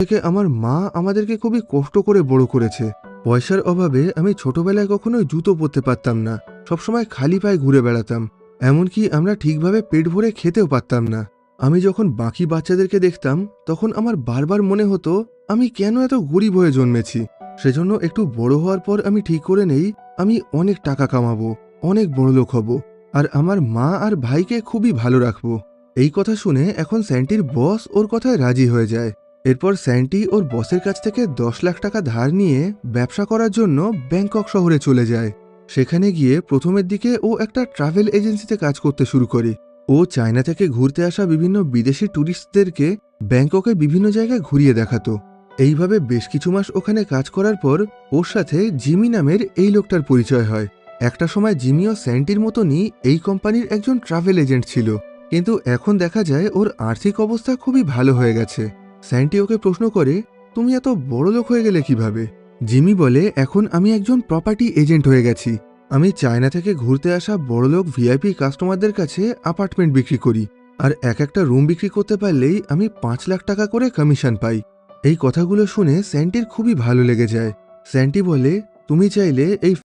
থেকে আমার মা আমাদেরকে খুবই কষ্ট করে বড় করেছে। পয়সার অভাবে আমি ছোটবেলায় কখনোই জুতো পরতে পারতাম না, সবসময় খালি পায়ে ঘুরে বেড়াতাম। এমনকি আমরা ঠিকভাবে পেট ভরে খেতেও পারতাম না। আমি যখন বাকি বাচ্চাদেরকে দেখতাম তখন আমার বারবার মনে হতো আমি কেন এত গরিব হয়ে জন্মেছি। সেজন্য একটু বড় হওয়ার পর আমি ঠিক করে নেই আমি অনেক টাকা কামাবো, অনেক বড়লোক হব, আর আমার মা আর ভাইকে খুবই ভালো রাখবো। এই কথা শুনে এখন স্যান্টির বস ওর কথায় রাজি হয়ে যায়। এরপর স্যান্টি ওর বসের কাছ থেকে 10 লাখ টাকা ধার নিয়ে ব্যবসা করার জন্য ব্যাংকক শহরে চলে যায়। সেখানে গিয়ে প্রথমের দিকে ও একটা ট্রাভেল এজেন্সিতে কাজ করতে শুরু করে। ও চায়না থেকে ঘুরতে আসা বিভিন্ন বিদেশি ট্যুরিস্টদেরকে ব্যাংককের বিভিন্ন জায়গায় ঘুরিয়ে দেখাতো। এইভাবে বেশ কিছু মাস ওখানে কাজ করার পর ওর সাথে জিমি নামের এই লোকটার পরিচয় হয়। একটা সময় জিমিও স্যান্টির মতনই এই কোম্পানির একজন ট্রাভেল এজেন্ট ছিল, কিন্তু এখন দেখা যায় ওর আর্থিক অবস্থা খুবই ভালো হয়ে গেছে। স্যান্টি ওকে প্রশ্ন করে, তুমি এত বড়লোক হয়ে গেলে কিভাবে? জিমি বলে, এখন আমি একজন প্রপার্টি এজেন্ট হয়ে গেছি। আমি চায়না থেকে ঘুরতে আসা বড়লোক ভিআইপি কাস্টমারদের কাছে অ্যাপার্টমেন্ট বিক্রি করি, আর এক একটা রুম বিক্রি করতে পারলেই আমি 5 লাখ টাকা করে কমিশন পাই। এই কথাগুলো শুনে স্যান্টির খুবই ভালো লেগে যায়। স্যান্টি বলে, তুমি চাইলে এই